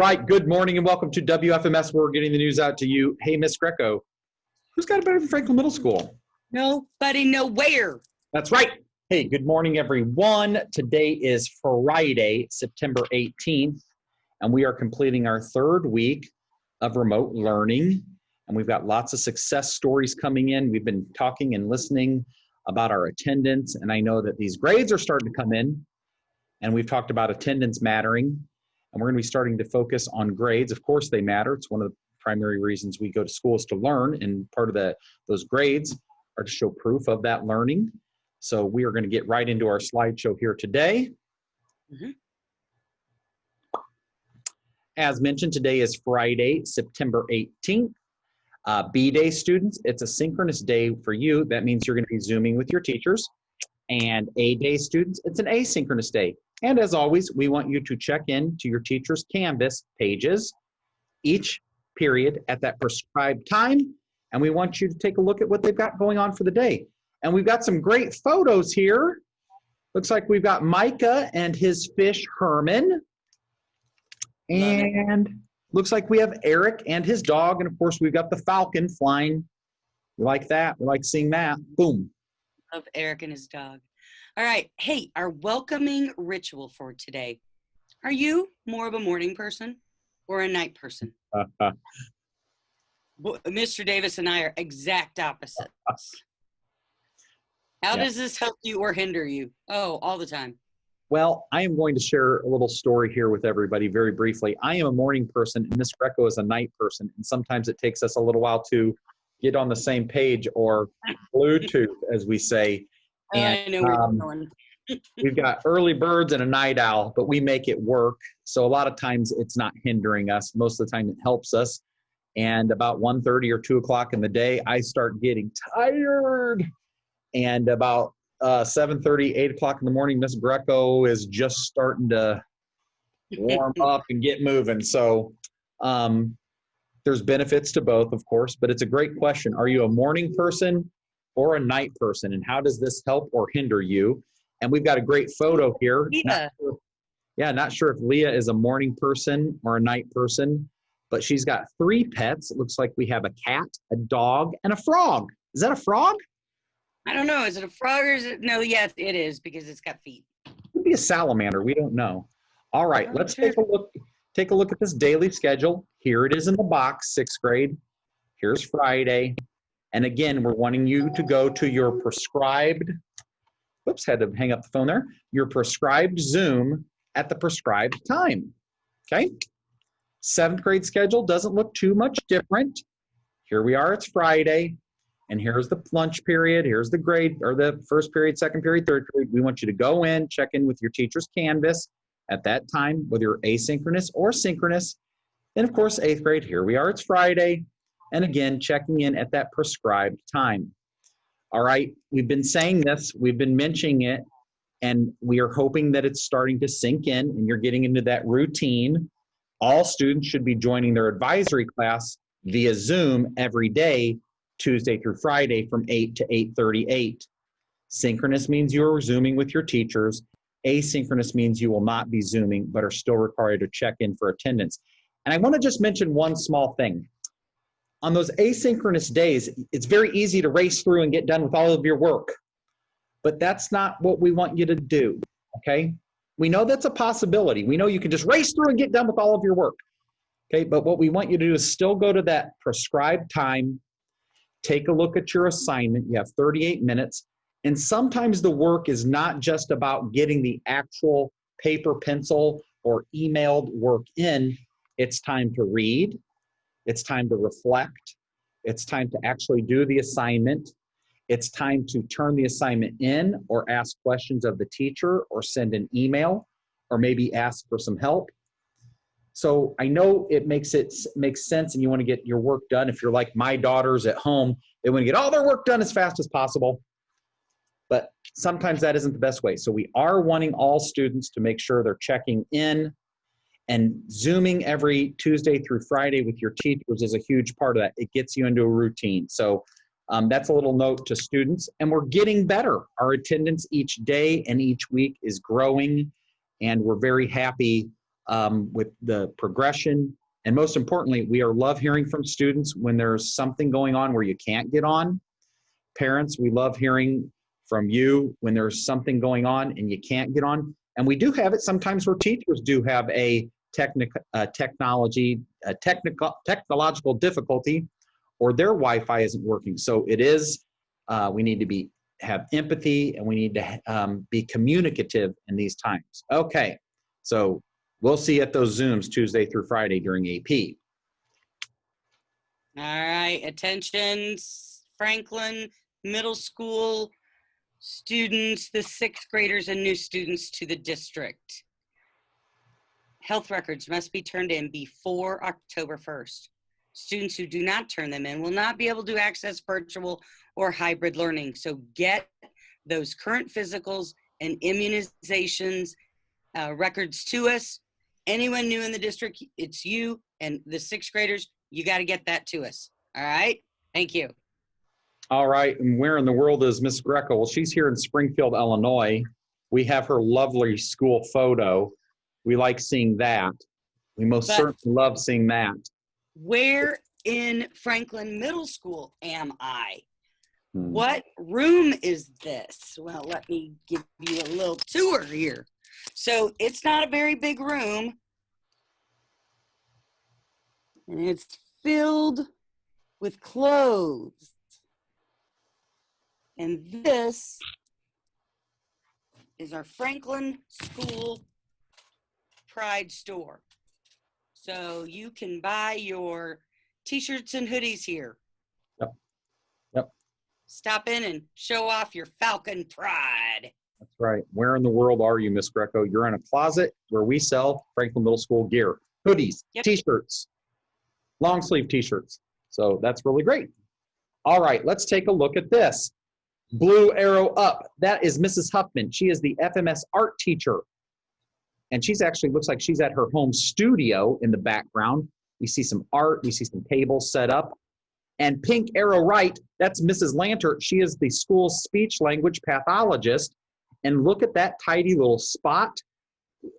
right, good morning and welcome to WFMS. We're getting the news out to you. Hey, Miss Greco, who's got it better than Franklin Middle School? Nobody nowhere. That's right. Hey, good morning, everyone. Today is Friday, September 18th, and we are completing our third week of remote learning, and we've got lots of success stories coming in. We've been talking and listening about our attendance, and I know that these grades are starting to come in, and we've talked about attendance mattering. And we're going to be starting to focus on grades. Of course, they matter. It's one of the primary reasons we go to school is to learn, and part of those grades are to show proof of that learning. So we are going to get right into our slideshow here today. As mentioned, today is Friday, September 18th. B-Day students, it's a synchronous day for you. That means you're going to be Zooming with your teachers. And A-Day students, it's an asynchronous day. And as always, we want you to check in to your teacher's Canvas pages each period at that prescribed time. And we want you to take a look at what they've got going on for the day. And we've got some great photos here. Looks like we've got Micah and his fish, Herman. And looks like we have Eric and his dog. And of course, we've got the falcon flying. We like that. We like seeing that. Boom. Love Eric and his dog. All right. Hey, our welcoming ritual for today. Are you more of a morning person or a night person? Mr. Davis and I are exact opposites. How does this help you or hinder you? Oh, all the time. Well, I am going to share a little story here with everybody very briefly. I am a morning person and Miss Greco is a night person. And sometimes it takes us a little while to get on the same page, or Bluetooth, as we say. And I know where you're going. We've got early birds and a night owl, but we make it work. So a lot of times it's not hindering us. Most of the time it helps us. And about 1:30 or 2 o'clock in the day, I start getting tired. And about 7:30, 8 o'clock in the morning, Miss Greco is just starting to warm up and get moving. So there's benefits to both, of course, but it's a great question. Are you a morning person or a night person? And how does this help or hinder you? And we've got a great photo here. Not sure if Leah is a morning person or a night person, but she's got 3 pets. It looks like we have a cat, a dog, and a frog. Is that a frog? I don't know. Is it a frog or is it? No, yes, it is because it's got feet. It could be a salamander. We don't know. All right, let's take a look. Take a look at this daily schedule. Here it is in the box, 6th grade. Here's Friday. And again, we're wanting you to go to your prescribed, whoops, had to hang up the phone there, your prescribed Zoom at the prescribed time, okay? 7th grade schedule doesn't look too much different. Here we are, it's Friday, and here's the lunch period, here's the grade, or the first period, 2nd period, 3rd period. We want you to go in, check in with your teacher's Canvas at that time, whether you're asynchronous or synchronous. And of course, 8th grade, here we are, it's Friday. And again, checking in at that prescribed time. All right, we've been saying this, we've been mentioning it, and we are hoping that it's starting to sink in and you're getting into that routine. All students should be joining their advisory class via Zoom every day, Tuesday through Friday from 8 to 8:38. Synchronous means you're Zooming with your teachers. Asynchronous means you will not be Zooming, but are still required to check in for attendance. And I want to just mention one small thing. On those asynchronous days, it's very easy to race through and get done with all of your work. But that's not what we want you to do, okay? We know that's a possibility. We know you can just race through and get done with all of your work, okay? But what we want you to do is still go to that prescribed time, take a look at your assignment. You have 38 minutes. And sometimes the work is not just about getting the actual paper, pencil, or emailed work in. It's time to read. It's time to reflect. It's time to actually do the assignment. It's time to turn the assignment in or ask questions of the teacher or send an email or maybe ask for some help. So I know it makes sense and you want to get your work done. If you're like my daughters at home, they want to get all their work done as fast as possible. But sometimes that isn't the best way. So we are wanting all students to make sure they're checking in, and Zooming every Tuesday through Friday with your teachers is a huge part of that. It gets you into a routine. So that's a little note to students. And we're getting better. Our attendance each day and each week is growing, and we're very happy with the progression. And most importantly, we love hearing from students when there's something going on where you can't get on. Parents, we love hearing from you when there's something going on and you can't get on. And we do have it sometimes where teachers do have a technological difficulty, or their Wi-Fi isn't working. So it is, we need to have empathy, and we need to be communicative in these times. Okay, so we'll see you at those Zooms Tuesday through Friday during AP. All right, attention, Franklin Middle School students, the 6th graders and new students to the district. Health records must be turned in before October 1st. Students who do not turn them in will not be able to access virtual or hybrid learning. So get those current physicals and immunizations records to us. Anyone new in the district, it's you and the 6th graders, you got to get that to us. All right? Thank you. All right, and where in the world is Miss Greco? Well, she's here in Springfield, Illinois. We have her lovely school photo. We like seeing that. We most certainly love seeing that. Where in Franklin Middle School am I? What room is this? Well, let me give you a little tour here. So it's not a very big room. And it's filled with clothes. And this is our Franklin School Pride store. So you can buy your t-shirts and hoodies here. Yep. Stop in and show off your Falcon pride. That's right. Where in the world are you, Miss Greco? You're in a closet where we sell Franklin Middle School gear, hoodies, t-shirts, long sleeve t-shirts. So that's really great. All right, let's take a look at this. Blue arrow up. That is Mrs. Huffman. She is the FMS art teacher. And she's actually, looks like she's at her home studio in the background. We see some art. We see some tables set up. And pink arrow right, that's Mrs. Lantert. She is the school's speech language pathologist. And look at that tidy little spot.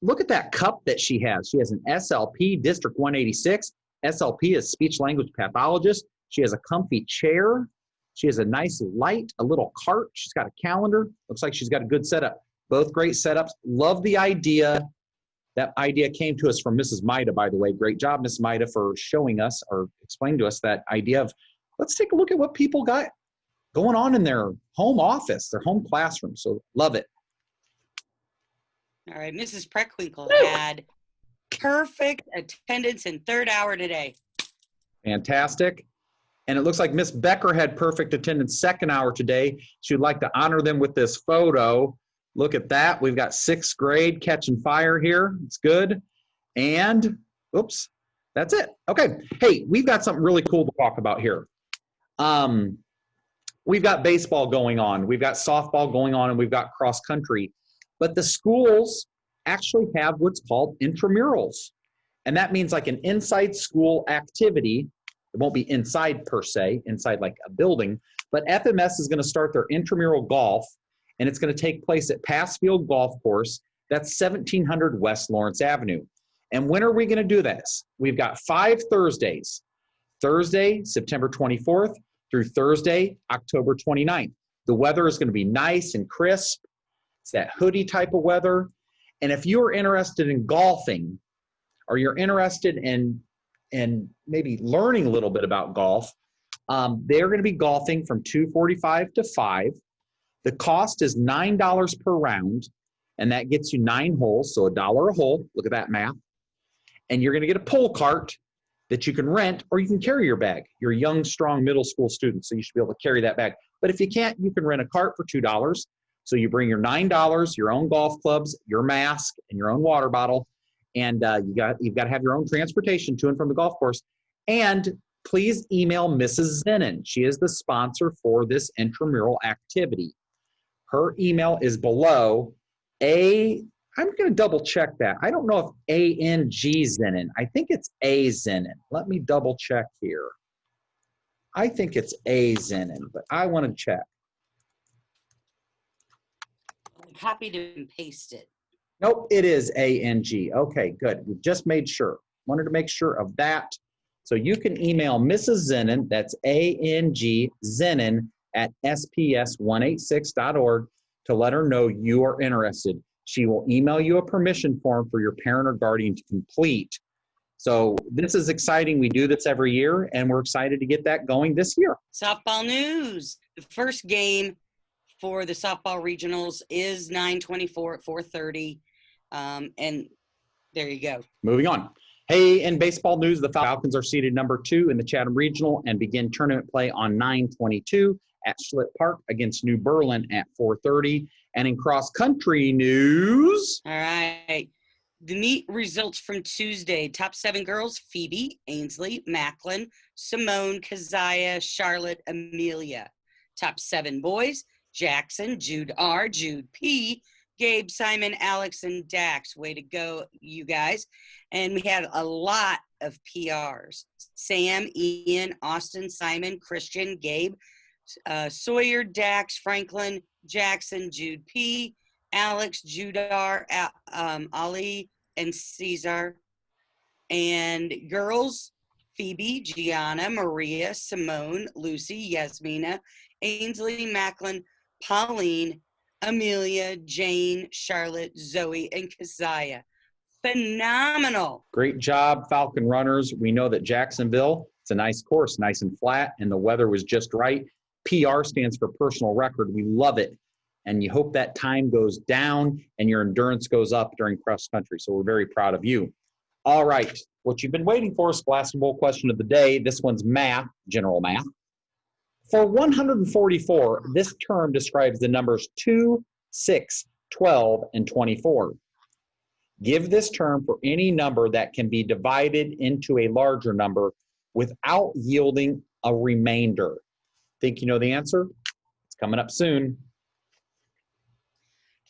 Look at that cup that she has. She has an SLP, District 186. SLP is speech language pathologist. She has a comfy chair. She has a nice light, a little cart. She's got a calendar. Looks like she's got a good setup. Both great setups. Love the idea. That idea came to us from Mrs. Maida, by the way. Great job, Miss Maida, for showing us or explaining to us that idea of, let's take a look at what people got going on in their home office, their home classroom. So love it. All right, Mrs. Preckwinkle had perfect attendance in 3rd hour today. Fantastic. And it looks like Miss Becker had perfect attendance 2nd hour today. She would like to honor them with this photo. Look at that. We've got 6th grade catching fire here. It's good. And, oops, that's it. Okay. Hey, we've got something really cool to talk about here. We've got baseball going on. We've got softball going on, and we've got cross country. But the schools actually have what's called intramurals. And that means like an inside school activity. It won't be inside per se, inside like a building, but FMS is going to start their intramural golf, and it's going to take place at Passfield Golf Course. That's 1700 West Lawrence Avenue. And when are we going to do this? We've got 5 Thursdays. Thursday, September 24th through Thursday, October 29th. The weather is going to be nice and crisp. It's that hoodie type of weather. And if you're interested in golfing, or you're interested in maybe learning a little bit about golf, they're going to be golfing from 2:45 to 5. The cost is $9 per round, and that gets you 9 holes, so $1 a hole. Look at that math. And you're going to get a pull cart that you can rent, or you can carry your bag. You're a young, strong middle school student, so you should be able to carry that bag. But if you can't, you can rent a cart for $2. So you bring your $9, your own golf clubs, your mask, and your own water bottle, and you've got to have your own transportation to and from the golf course. And please email Mrs. Zenon. She is the sponsor for this intramural activity. Her email is below. I'm going to double check that. I don't know if A-N-G Zenon. I think it's A Zenon. Let me double check here. I think it's A Zenon, but I want to check. I copied and pasted. Nope, it is A-N-G. Okay, good. We just made sure. Wanted to make sure of that. So you can email Mrs. Zenon, that's A-N-G, Zenon, at sps186.org to let her know you are interested. She will email you a permission form for your parent or guardian to complete. So this is exciting. We do this every year, and we're excited to get that going this year. Softball news. The first game for the softball regionals is 9/24 at 4:30. And there you go. Moving on. Hey, in baseball news, the Falcons are seeded number 2 in the Chatham Regional and begin tournament play on 9/22 at Schlitt Park against New Berlin at 4:30. And in cross-country news. All right. The meet results from Tuesday. Top 7 girls, Phoebe, Ainsley, Macklin, Simone, Keziah, Charlotte, Amelia. Top 7 boys, Jackson, Jude R., Jude P., Gabe, Simon, Alex, and Dax. Way to go, you guys. And we had a lot of PRs. Sam, Ian, Austin, Simon, Christian, Gabe, Sawyer, Dax, Franklin, Jackson, Jude P., Alex, Judar, Ali, and Caesar. And girls, Phoebe, Gianna, Maria, Simone, Lucy, Yasmina, Ainsley, Macklin, Pauline, Amelia, Jane, Charlotte, Zoe, and Keziah. Phenomenal. Great job, Falcon runners. We know that Jacksonville, it's a nice course, nice and flat, and the weather was just right. PR stands for personal record. We love it. And you hope that time goes down and your endurance goes up during cross country. So we're very proud of you. All right. What you've been waiting for, Scholastic Bowl question of the day. This one's math, general math. For 144, this term describes the numbers 2, 6, 12, and 24. Give this term for any number that can be divided into a larger number without yielding a remainder. Think you know the answer? It's coming up soon.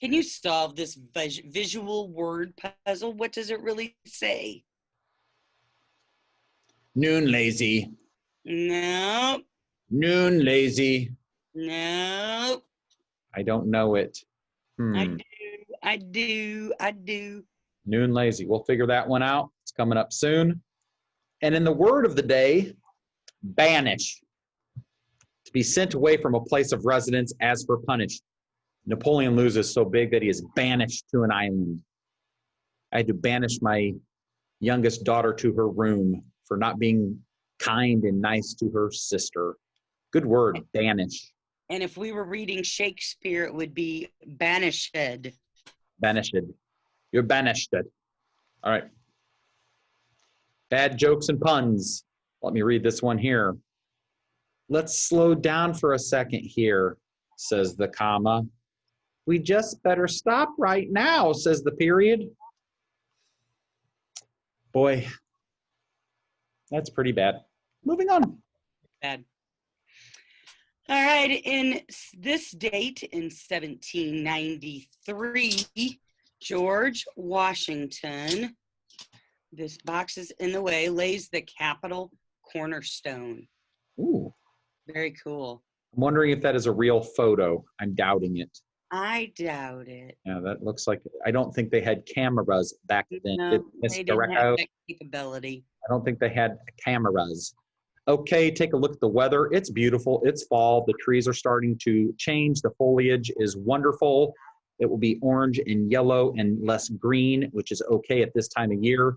Can you solve this visual word puzzle? What does it really say? Noon lazy. No. Noon lazy. No. I don't know it. I do. Noon lazy. We'll figure that one out. It's coming up soon. And in the word of the day, banish. To be sent away from a place of residence as for punish. Napoleon loses so big that he is banished to an island. I had to banish my youngest daughter to her room for not being kind and nice to her sister. Good word, banish. And if we were reading Shakespeare, it would be banished. Banished. You're banished. All right. Bad jokes and puns. Let me read this one here. Let's slow down for a second here, says the comma. We just better stop right now, says the period. Boy, that's pretty bad. Moving on. Bad. All right, in this date in 1793, George Washington, this box is in the way, lays the Capitol cornerstone. Ooh. Very cool. I'm wondering if that is a real photo. I'm doubting it. I doubt it. Yeah, that looks like, I don't think they had cameras back then. No, they didn't have that capability. I don't think they had cameras. Okay, take a look at the weather. It's beautiful. It's fall. The trees are starting to change. The foliage is wonderful. It will be orange and yellow and less green, which is okay at this time of year.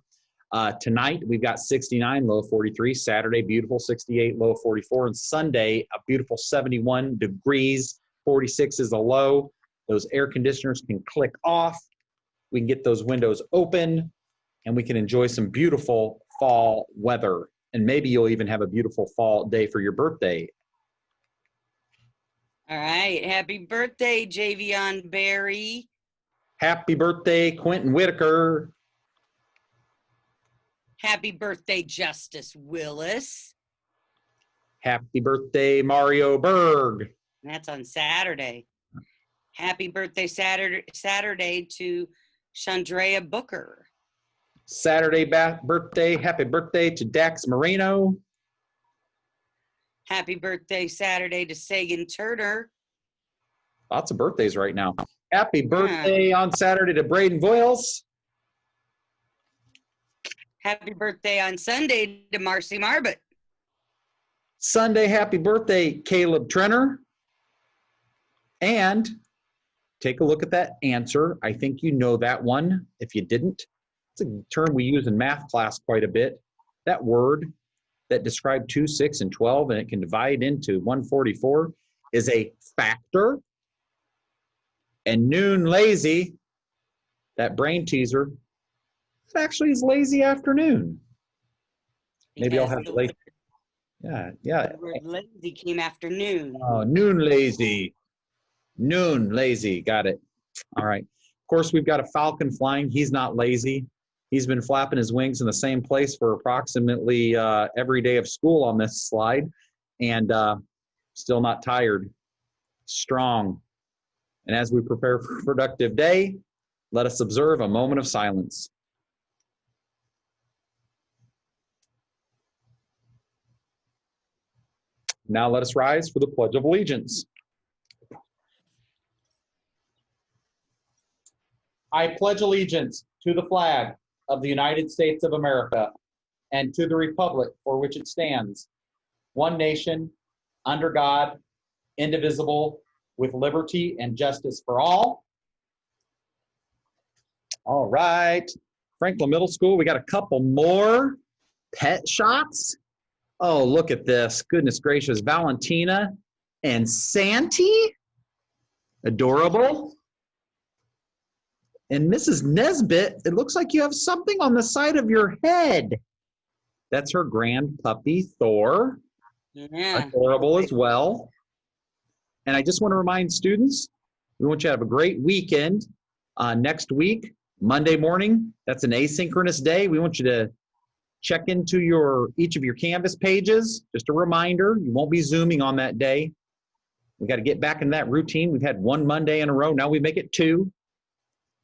Tonight, we've got 69, low of 43. Saturday, beautiful, 68, low of 44. And Sunday, a beautiful 71 degrees, 46 is the low. Those air conditioners can click off. We can get those windows open, and we can enjoy some beautiful fall weather. And maybe you'll even have a beautiful fall day for your birthday. All right. Happy birthday, Javion Berry. Happy birthday, Quentin Whitaker. Happy birthday, Justice Willis. Happy birthday, Mario Berg. That's on Saturday. Happy birthday Saturday to Chandrea Booker. Saturday birthday, happy birthday to Dax Moreno. Happy birthday Saturday to Sagan Turner. Lots of birthdays right now. Happy birthday on Saturday to Braden Voiles. Happy birthday on Sunday to Marcy Marbut. Sunday, happy birthday, Caleb Trenner. And take a look at that answer. I think you know that one. If you didn't, it's a term we use in math class quite a bit. That word that described 2, 6, and 12, and it can divide into 144 is a factor. And noon lazy, that brain teaser, it actually is lazy afternoon. Maybe I'll have to lazy. Yeah. The word lazy came after noon. Oh, noon lazy. Noon lazy. Got it. All right. Of course, we've got a falcon flying. He's not lazy. He's been flapping his wings in the same place for approximately every day of school on this slide, and still not tired. Strong. And as we prepare for a productive day, let us observe a moment of silence. Now let us rise for the Pledge of Allegiance. I pledge allegiance to the flag of the United States of America and to the republic for which it stands, one nation, under God, indivisible, with liberty and justice for all. All right. Franklin Middle School, we got a couple more pet shots. Oh, look at this. Goodness gracious. Valentina and Santi. Adorable. And Mrs. Nesbitt, it looks like you have something on the side of your head. That's her grand puppy, Thor. Yeah. Adorable as well. And I just want to remind students, we want you to have a great weekend. Next week, Monday morning, that's an asynchronous day. We want you to check into each of your Canvas pages. Just a reminder, you won't be Zooming on that day. We got to get back in that routine. We've had one Monday in a row. Now we make it 2.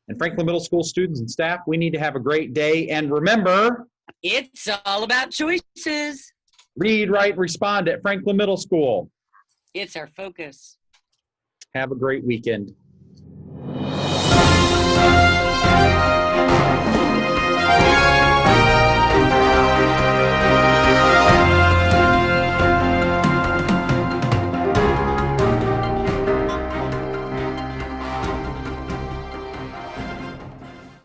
And Franklin Middle School students and staff, we need to have a great day. And remember, it's all about choices. Read, write, respond at Franklin Middle School. It's our focus. Have a great weekend.